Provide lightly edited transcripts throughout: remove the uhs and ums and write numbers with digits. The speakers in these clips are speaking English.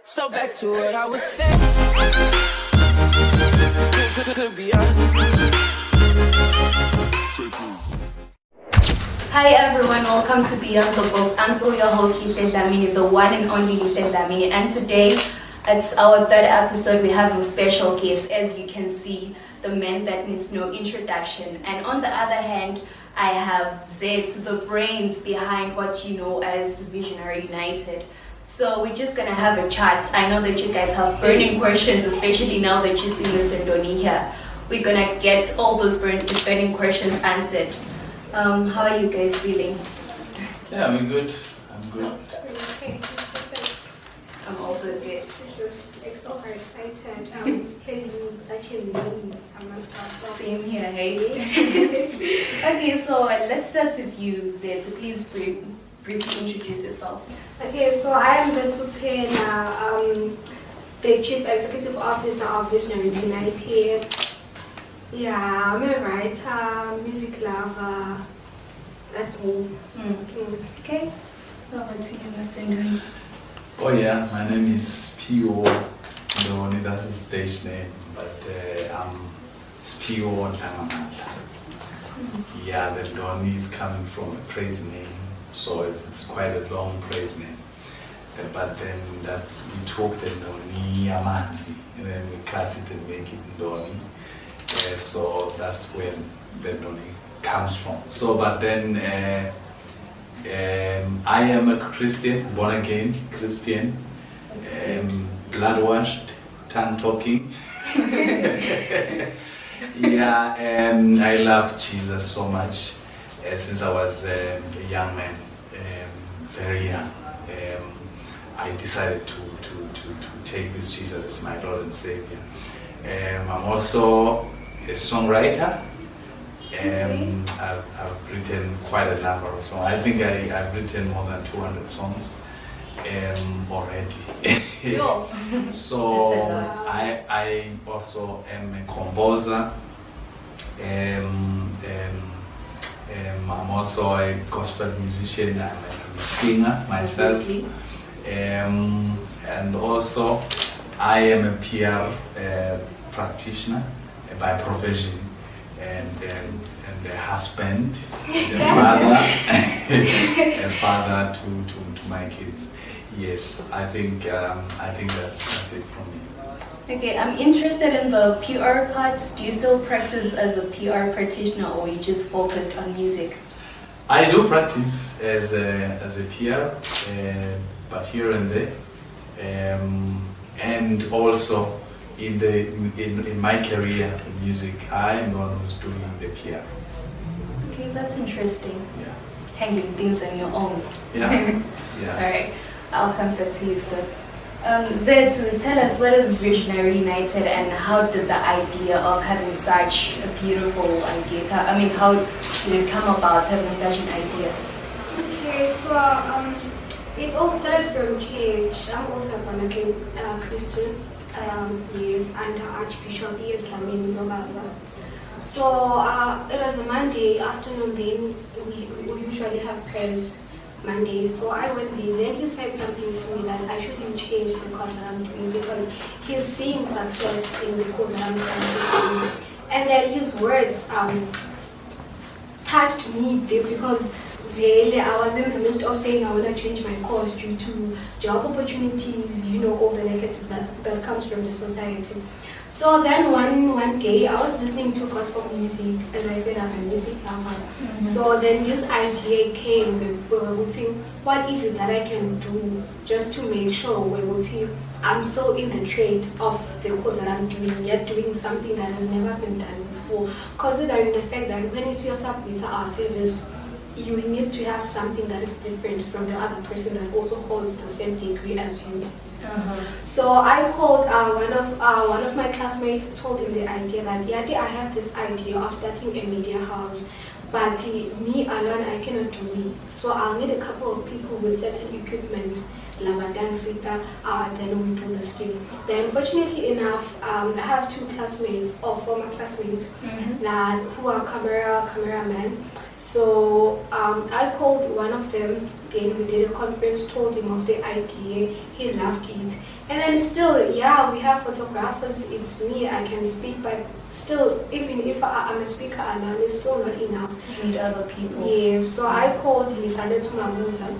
So back to what I was saying. Could be us. Hi everyone, welcome to Beyond the Books. I'm still your host, Lihle Dlamini, the one and only Lihle Dlamini, and today it's our third episode. We have a special guest, as you can see, the man that needs no introduction. And on the other hand, I have Zethu, the brains behind what you know as Visionaries United. So we're just gonna have a chat. I know that you guys have burning questions, especially now that you see Mr. Ndoni here. We're gonna get all those burning questions answered. How are you guys feeling? Yeah, I'm good. I'm good. Okay, perfect. I'm also good. Just very excited. Hearing such a name amongst ourselves. Same here, hey? Okay, so let's start with you, Zethu. Please briefly introduce yourself. Okay, so I am Zethu Tsela, the Chief Executive Officer of Visionaries United. Yeah, I'm a writer, music lover. That's me. Okay. So over to you, Mr. Ndoni. Oh yeah, my name is Sphiwo Ndoni. That's a stage name, but I'm Sphiwo Ndoni. Yeah, the Ndoni is coming from a praise name, so it's quite a long praise name. But then we talk the Ndoni Amanzi, and then we cut it and make it Ndoni. So that's when the Ndoni comes from. So, but then I am a Christian, born again Christian, blood washed, tongue talking. Yeah, and I love Jesus so much since I was a young man, very young. I decided to take this Jesus as my Lord and Savior. I'm also a songwriter. I've written quite a number of songs. I think I've written more than 200 songs already. So I also am a composer. I'm also a gospel musician. I'm a singer myself. And also I am a PR practitioner by profession. And the husband, the father to my kids. Yes, I think that's it from me. Okay, I'm interested in the PR part. Do you still practice as a PR practitioner, or you just focused on music? I do practice as a PR, but here and there, and also in my career in music, I am the one who's doing the PR. Okay, that's interesting. Yeah. Handling things on your own. Yeah. Yeah. All right, I'll come back to you, sir. Zethu, tell us, what is Visionary United and how did the idea of having such a beautiful idea, how did it come about having such an idea? Okay, so it all started from church. I'm also a born again Christian. Yes, under Archbishop Dlamini. So it was a Monday afternoon. Then we usually have prayers Monday. So I went there. Then he said something to me that I shouldn't change the course that I'm doing because he's seeing success in the course that I'm trying to do. And then his words touched me deep because really I was in the midst of saying I want to change my course due to job opportunities, all the negative that comes from the society. So then one day I was listening to gospel music. As I said, I'm a music lover. So then this idea came with what is it that I can do just to make sure I'm still in the trade of the course that I'm doing, yet doing something that has never been done before. Considering the fact that when it's your submit our service, you need to have something that is different from the other person that also holds the same degree as you. So I called one of my classmates, told him the idea that I have this idea of starting a media house, but me alone I cannot do it. So I'll need a couple of people with certain equipment, then we do this thing. Then unfortunately enough, I have two classmates or former classmates who are cameramen. So I called one of them, then we did a conference, told him of the idea, he loved it. And then still, yeah, we have photographers, it's me, I can speak, but still, even if I'm a speaker alone, it's still not enough. You need other people. Yeah, so I called Lihle Tsela.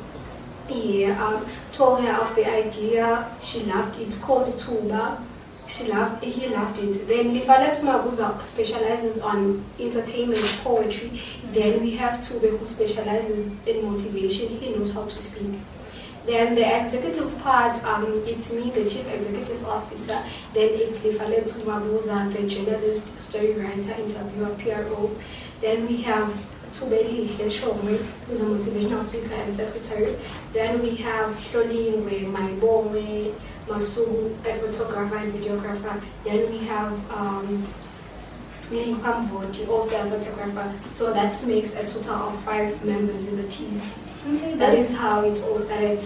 Yeah, told her of the idea, she loved it, called it Tuba. He loved it. Then Lihle Tsela specializes on entertainment, poetry. Then we have Tube who specializes in motivation. He knows how to speak. Then the executive part, it's me, the chief executive officer. Then it's Lihle Tsela, the journalist, story writer, interviewer, PRO. Then we have Tube Lihle, who's a motivational speaker and secretary. Then we have Sholingwe, Maibongwe, Masugu, a photographer and videographer. Then we have Voti, also a photographer. So that makes a total of 5 members in the team. Okay, That is how it all started.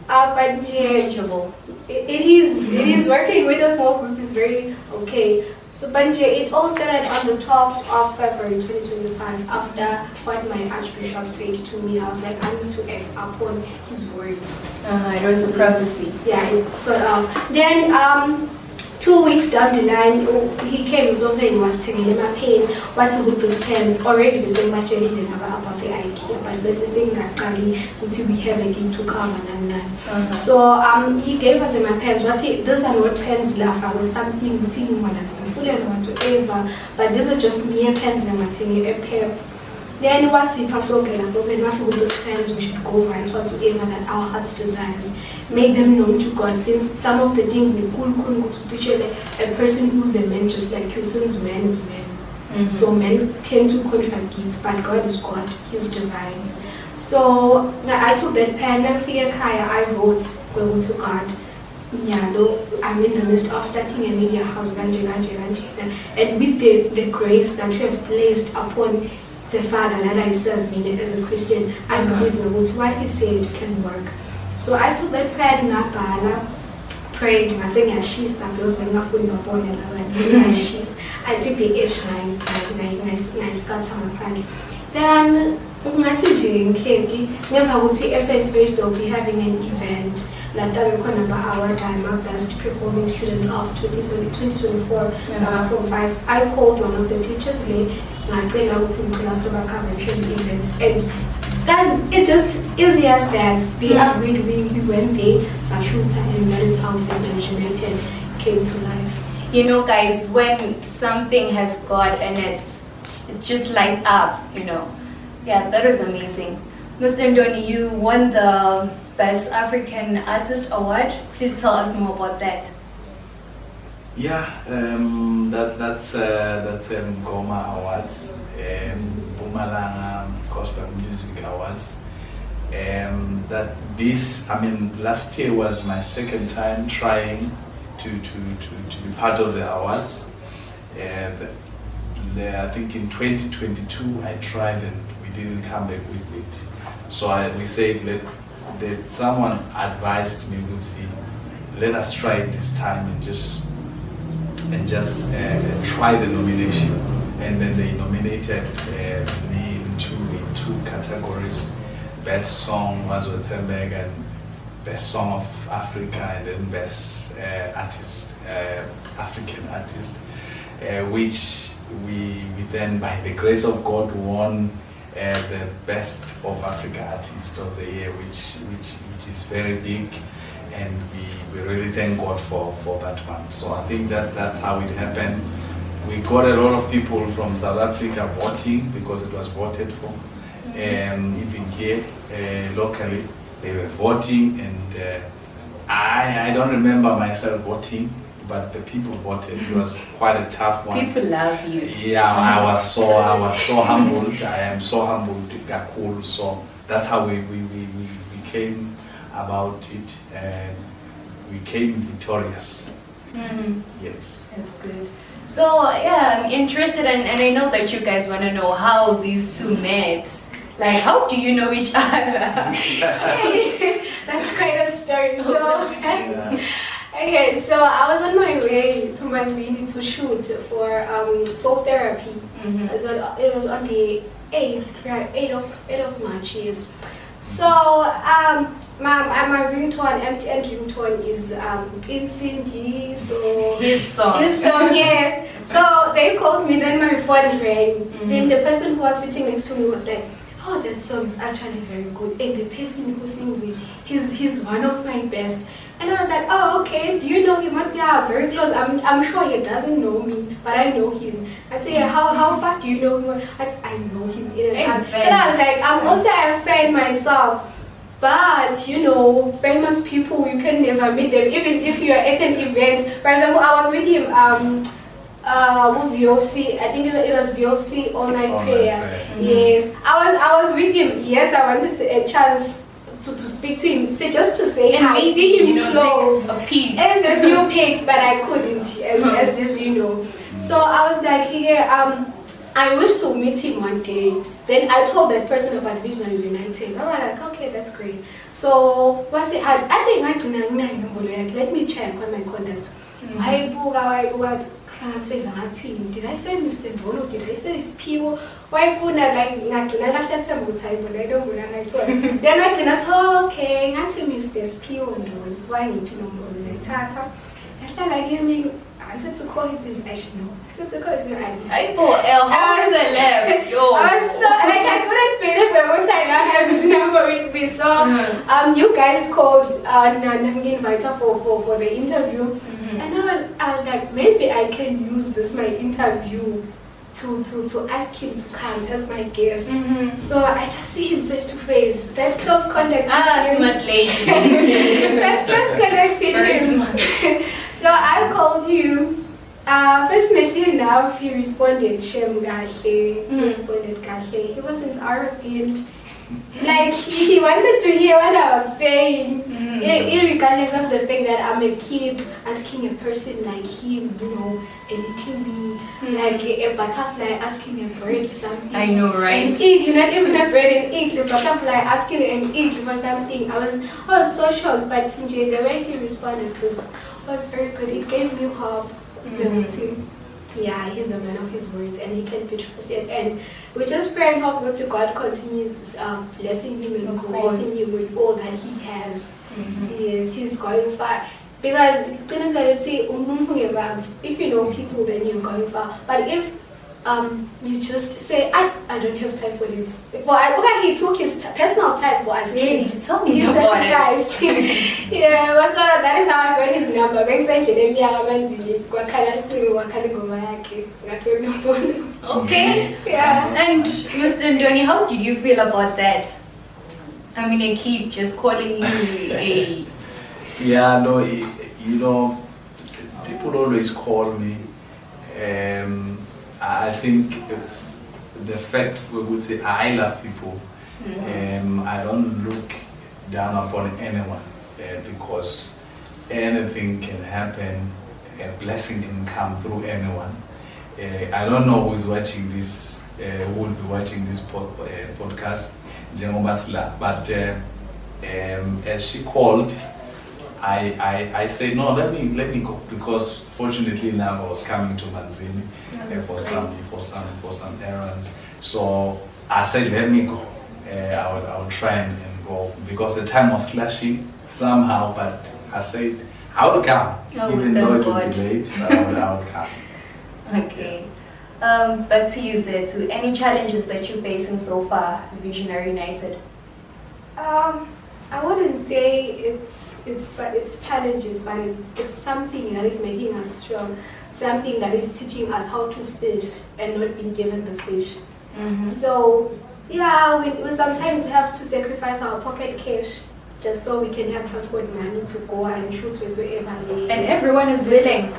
But it's manageable. it is working with a small group is very okay. So Banje, it all started on the 12th of February 2025 after what my Archbishop said to me. I was like, I need to act upon his words. It was a prophecy. Yeah, then 2 weeks down the line, he came over and was telling him a pain, what's a good pens already the same much about the idea, but this is until we have again to come and So he gave us my pens. These are not pens left. I was something between one and whatever, but this is just mere pens and a pair. Then what's the pastor so when what with those pens we should go right whatsoever that our hearts desires. Make them known to God, since some of the things they couldn't go to teach a person who's a man just like you, since man is man. So men tend to contradict, but God is God, He's divine. So I took that pen and I wrote go to God. Yeah, though I'm in the midst of starting a Medie House, and with the grace that you have placed upon the Father that I serve, meaning as a Christian, I believe what He said can work. So I took that pen, prayed, I sang a sheath, because when I put my boy I took the H9, nice cut on my pen. Then, never would say Essence Based will be having an event. Like that, we're going to our time up as performing students of 2024 from 5. I called one of the teachers, and I was in class to event. And then it just easy as that. They agreed, we went there, Sashuta, and that is how Visionaries United came to life. You know, guys, when something has God and it just lights up, you know. Yeah, that is amazing. Mr. Ndoni, you won the Best African Artist Award. Please tell us more about that. Yeah, that's Goma Awards, Bumalanga Gospel Music Awards. Last year was my second time trying to be part of the awards. I think in 2022 I tried and we didn't come back with it. So we said that someone advised me, would see, let us try it this time and just try the nomination. And then they nominated me in two categories. Best Song was Wetzenberg and Best Song of Africa, and then Best Artist, African Artist, which we then, by the grace of God, won the Best of Africa Artist of the Year, which is very big, and we really thank God for that one. So I think that's how it happened. We got a lot of people from South Africa voting because it was voted for. Even here locally, they were voting, and I don't remember myself voting, but the people voted. It was quite a tough one. People love you. Yeah, I was so humbled. I am so humbled, Gakul. So that's how we came about it, and we came victorious. Yes. That's good. So yeah, I'm interested, and I know that you guys want to know how these two met. Like, how do you know each other? That's quite a story. So, okay, so I was on my way to Manzini to shoot for soul therapy. So it was on the 8th of March, yes. So my ringtone, MTN ringtone is in Cindy, so His song. Yes. So they called me, then my phone rang. Then the person who was sitting next to me was like, "Oh, that song is actually very good. And the person who sings it, he's one of my best." And I was like, "Oh, okay. Do you know him?" I said, "Yeah, very close. I'm sure he doesn't know me, but I know him." I said, "How far do you know him?" I said, "I know him." And I was like, "I'm also a fan myself." But you know, famous people, you can never meet them, even if you are at an event. For example, I was with him VOC. I think it was VOC all night prayer. Yes, I was with him. Yes, I wanted a chance to speak to him, just to say And hi, maybe, see him you know, close. take a peek. As a few pics, but I couldn't, as just you know. So I was like, I wish to meet him one day. Then I told that person about Visionaries United. I was like, okay, that's great. So once I think let me check on my contacts. Did I say Mr. Ndoni? Did I say Sphiwo? Why phone like then I did not okay, Mr. Sphiwo Ndoni. Why you know Tata? I gave me I wanted to call him this actually no. I wanted to call him I bought a whole celeb. Yo. I was so like I couldn't believe it once I now have his number with me. So you guys called invite her for the interview. And I was like, maybe I can use this my interview to ask him to come as my guest. So I just see him face to face. That close contact. Smart lady. That close contact with him. Smart. So I called him. Fortunately enough, he responded. He responded kahle. He wasn't arrogant. Like he wanted to hear what I was saying, regardless of the fact that I'm a kid asking a person like him, you know, a little me, like a butterfly asking a bird something. I know, right? An egg, you're not even a bird, an egg, the butterfly asking an egg for something. I was so shocked, but the way he responded was very good. It gave me hope. Yeah, he's a man of his words and he can be trusted, and we just pray and hope that God continues blessing him and gracing him with all that he has. Yes, he's going far, because if you know people, then you're going far. But if you just say, I don't have time for this. He took his personal time for us kids. Tell me He about sacrificed. Yeah, so that is how I got his number. Okay. Yeah. And Mr. Ndoni, how did you feel about that? I mean, a kid just calling you a... Yeah, no, you know, people always call me. I think the fact we would say I love people. I don't look down upon anyone because anything can happen. A blessing can come through anyone. I don't know who's watching this, who will be watching this podcast, but as she called, I said no. Let me go, because fortunately now I was coming to Manzini for some errands. So I said let me go. I will try and go, because the time was clashing somehow. But I said I will come, even though it will be late. I will come. Okay. Back to you, Zethu. Any challenges that you're facing so far, Visionary United? I wouldn't say it's challenges, but it's something that is making us strong, something that is teaching us how to fish and not being given the fish. So yeah, we sometimes have to sacrifice our pocket cash just so we can have transport money to go and shoot wherever. And everyone is willing.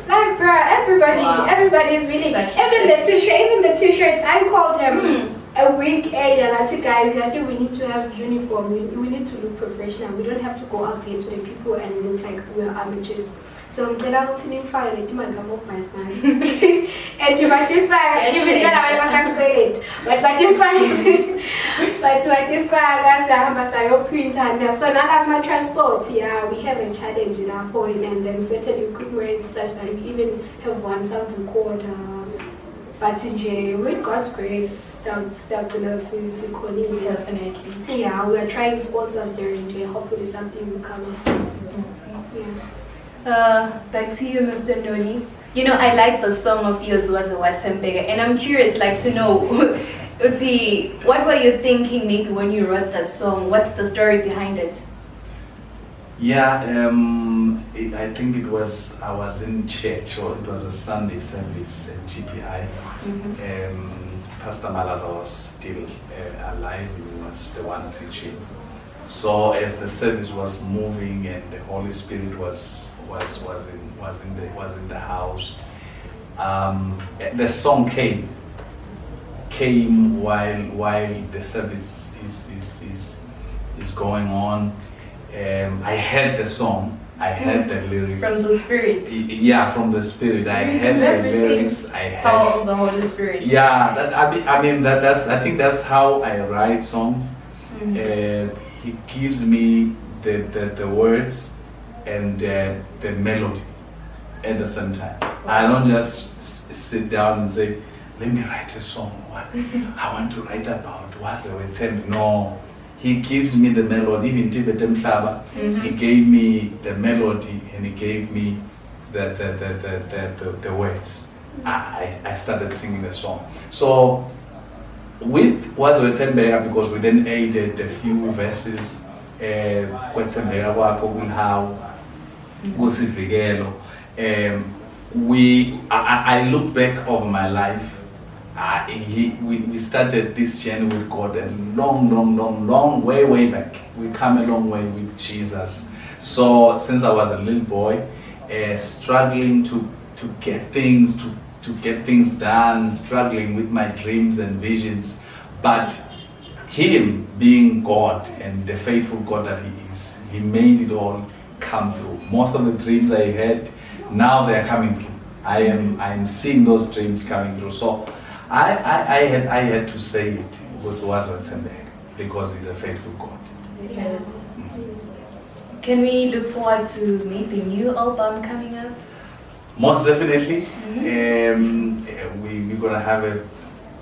Everybody is willing. Even the t-shirts. I called them a week earlier. I said, guys, I think we need to have uniform. We need to look professional. We don't have to go out there to the people and look like we're amateurs. So I'm glad I'm sitting fine. I demand come up my man. And you might be fine. Even though I wasn't great, but you fine. But you fine. That's the Hamasayo print and so now that my transport. Yeah, we have a challenge in our point, and then certain equipment such that we even have one sound recorder. But with God's grace, Definitely. yeah, we are trying sponsors there and hopefully something will come up. Yeah. Back to you, Mr. Ndoni. You know, I like the song of yours was a Watembega, and I'm curious, like, to know, Uti, what were you thinking maybe when you wrote that song? What's the story behind it? Yeah, I think I was in church, or it was a Sunday service at GPI. Pastor Malaza was still alive, he was the one preaching. So as the service was moving and the Holy Spirit was in the house, the song came while the service is going on. I heard the song, I heard the lyrics. From the Spirit? Yeah, from the Spirit. I heard the lyrics, I heard... Power of the Holy Spirit. Yeah, I think that's how I write songs. He gives me the words and the melody at the same time. I don't just sit down and say, let me write a song. What I want to write about what's the word. No. He gives me the melody. Even Tive Temhlaba, he gave me the melody and he gave me the words. I started singing the song. So with what's the word, because we then added a few verses. I look back over my life. We started this journey with God a long way back. We come a long way with Jesus. So since I was a little boy, struggling to get things to get things done, struggling with my dreams and visions, but Him being God and the faithful God that He is, He made it all come through. Most of the dreams I had, now they are coming through. I am seeing those dreams coming through. So I had to say it was Zethu, because He's a faithful God. Yes. Can we look forward to maybe a new album coming up? Most definitely. We're gonna have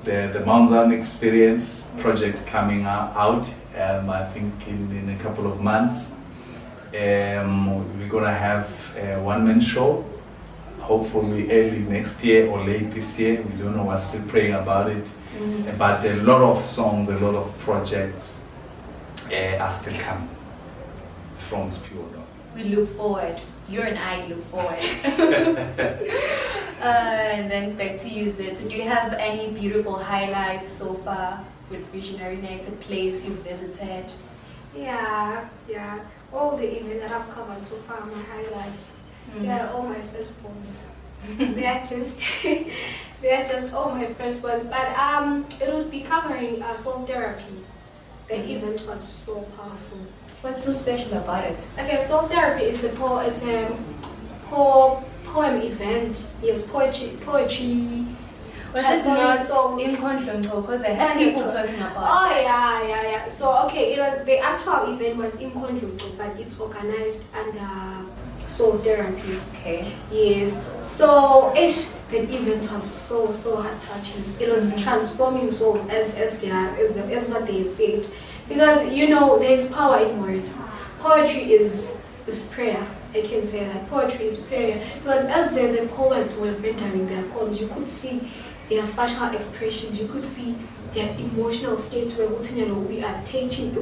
the Mount Zion Experience project coming out. I think in a couple of months. We're gonna have a one-man show. Hopefully early next year or late this year. We don't know, we're still praying about it. But a lot of songs, a lot of projects are still coming from Sphiwo Ndoni. We look forward. You and I look forward. And then back to you, Zethu. Do you have any beautiful highlights so far with Visionaries United, place you've visited? Yeah. All the events that I've covered so far, my highlights. Yeah, all my firstborns. they are just all my firstborns. But it would be covering soul therapy. The event was so powerful. What's so special about it? Okay, soul therapy is a poem event. Yes, poetry. Was it not in control? Because I had people talking about it. Yeah. So okay, it was the actual event was in control, but it's organized under soul therapy. Okay. Yes. So the event was so heart touching. It was transforming souls as what they had said. Because there is power in words. Poetry is prayer. I can say that poetry is prayer. Because as the poets were rendering their poems, you could see their facial expressions. You could feel their emotional states. Where we are taking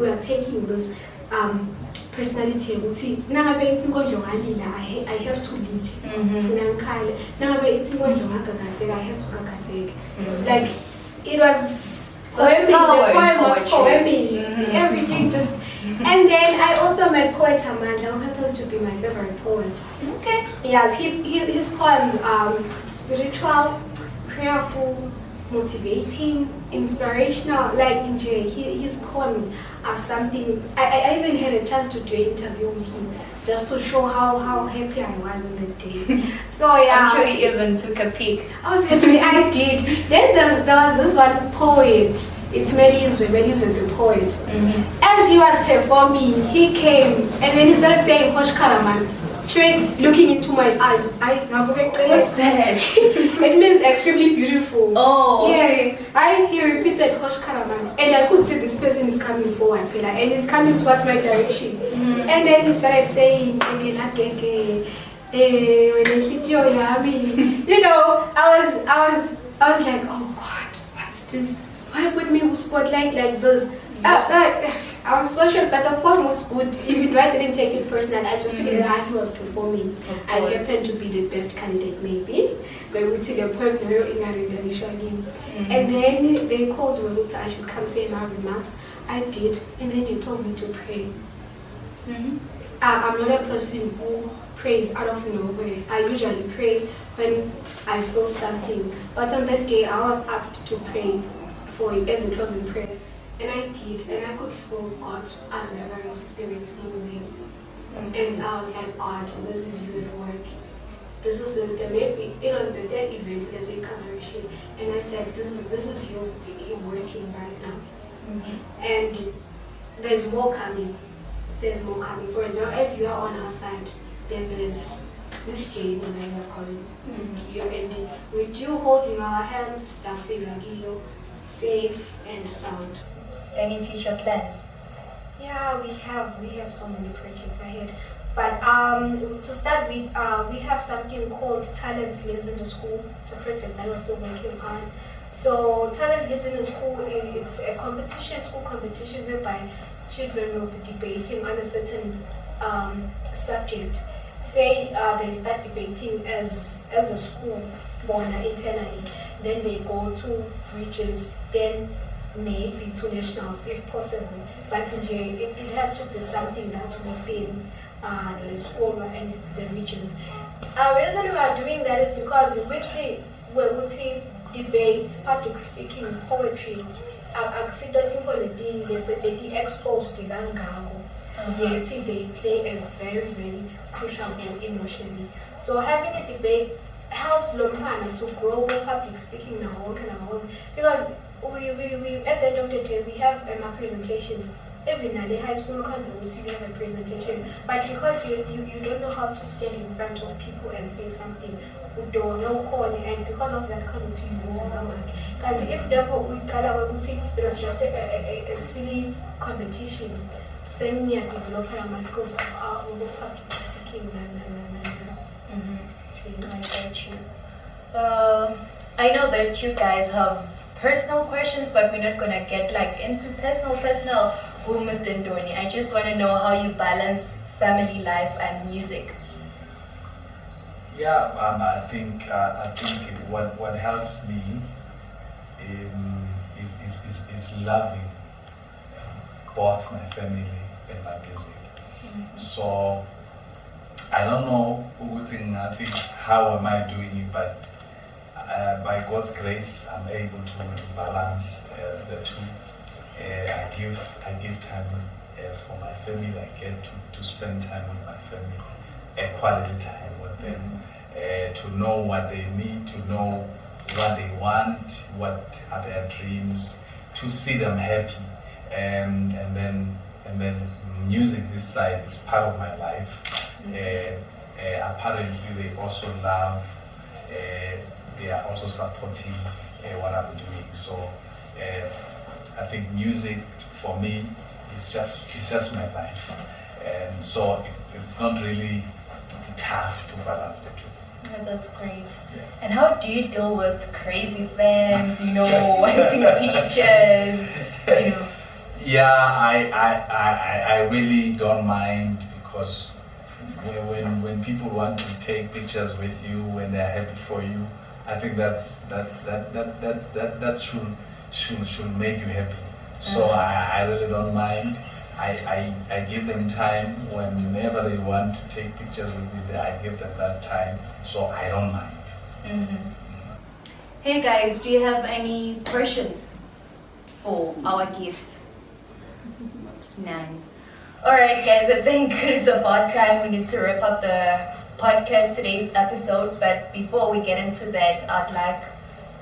this personality. I have to lead. I have to like it was. The poem was poetic. Everything just. And then I also met poet Amanda, who happens to be my favorite poet. Okay. Yes, his poems are spiritual, prayerful, motivating, inspirational. Like his poems are something. I even had a chance to do an interview with him, just to show how happy I was on that day. So yeah. I'm sure you even took a peek. Obviously I did. Then there was this one poet. It's Medie House, the poet. As he was performing, he came and then he started saying Hosh Karaman. straight looking into my eyes. What's that? It means extremely beautiful. Oh, okay. Yes. He repeated Hosh Karaman, and I could see this person is coming forward, and he's coming towards my direction. And then he started saying, you know, I was like, oh God, what's this? Why put me in spotlight like this? I was so shocked, but the poem was good. Even though I didn't take it personal, I just figured out he was performing. I happened to be the best candidate, maybe. But we took a poem, and then they called me that I should come say my remarks. I did, and then they told me to pray. I'm not a person who prays out of nowhere. I usually pray when I feel something. But on that day, I was asked to pray for it as it was in prayer. And I did, and I could feel God's unwavering spirit in me. And I was like, God, this is you at work. This is maybe it was the third event, there's a collaboration. And I said, this is you working right now. And there's more coming. There's more coming. For example, as you are on our side, then there's this chain that you have coming. And with you holding our hands, stuffing like safe and sound. Any future plans? Yeah, we have so many projects ahead. But to start with, we have something called Talent Lives in the School. It's a project that we're still working on. So Talent Lives in the School, it's a competition, school competition whereby children will be debating on a certain subject. Say they start debating as a school, born internally. Then they go to regions, then maybe to nationals if possible. But it has to be something that's within the school and the regions. The reason we are doing that is because we see debates, public speaking, poetry, they exposed they play a very, very crucial role emotionally. So having a debate helps Lomhana to grow public speaking now, because we at the end of the day we have presentations. Even at the high school conservatory you have a presentation, but because you don't know how to stand in front of people and say something, and because of that community you lose your mark. Because if therefore it was just a silly competition, same near developing our skills of our public speaking I get you. I know that you guys have personal questions, but we're not gonna get into personal. Who Mr. Ndoni? I just want to know how you balance family life and music. Yeah, I think what helps me is loving both my family and my music. So I don't know how am I doing it, but by God's grace, I'm able to balance the two. I give time for my family. I get to spend time with my family, quality time with them, to know what they need, to know what they want, what are their dreams, to see them happy, and then music this side is part of my life. Apparently they also love, they are also supporting what I'm doing. So I think music for me is just my life, and so it's not really tough to balance the two. Yeah, that's great. Yeah. And how do you deal with crazy fans, wanting pictures, Yeah, I really don't mind, because when people want to take pictures with you, when they're happy for you, I think that should make you happy. So I really don't mind. I give them time whenever they want to take pictures with me. I give them that time, so I don't mind. Hey guys, do you have any questions for our guests? None. Alright guys, I think it's about time we need to wrap up the podcast, today's episode. But before we get into that, I'd like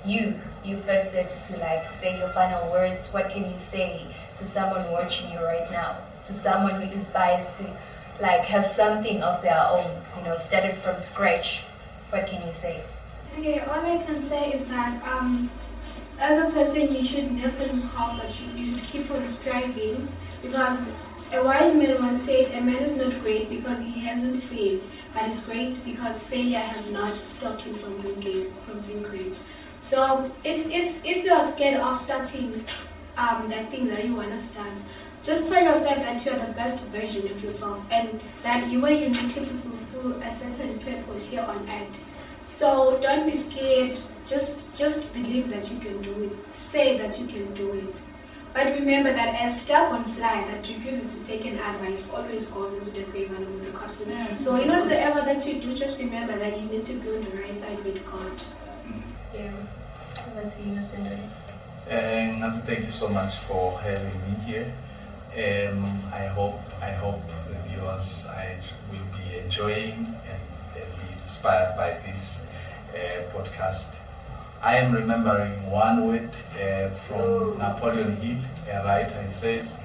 you first to say your final words. What can you say to someone watching you right now? To someone who aspires to like have something of their own, started from scratch. What can you say? Okay, all I can say is that as a person, you should never lose hope, but you should keep on striving, because a wise man once said, a man is not great because he hasn't failed, but he's great because failure has not stopped him from being great. So if you are scared of starting that thing that you want to start, just tell yourself that you are the best version of yourself and that you were unique to fulfill a certain purpose here on earth. So don't be scared, just believe that you can do it, say that you can do it. But remember that a stubborn fly that refuses to take an advice always goes into the grave along with the corpses. So in whatever that you do, just remember that you need to be on the right side with God. Yeah. Over to you, Mr. Ndoni. Nancy, thank you so much for having me here. I hope the viewers will be enjoying and be inspired by this podcast. I am remembering one word from Napoleon Hill, a writer. He says,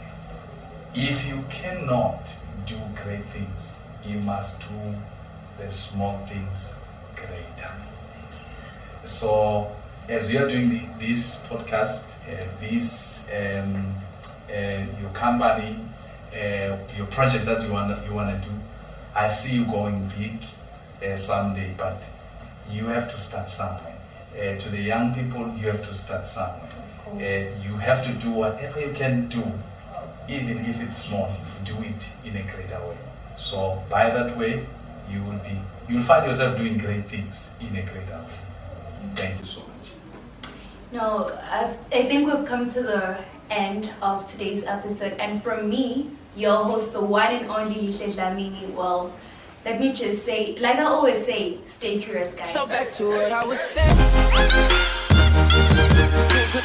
if you cannot do great things, you must do the small things greater. So as you are doing this podcast, your company, your projects that you want to do, I see you going big someday, but you have to start somewhere. To the young people, you have to start somewhere. You have to do whatever you can do, even if it's small. Do it in a greater way. So by that way, you'll find yourself doing great things in a greater way. Thank you so much. No, I think we've come to the end of today's episode, and from me, your host, the one and only Lihle Dlamini, well, let me just say, like I always say, stay curious, guys. So back to what I was saying.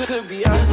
Could be us.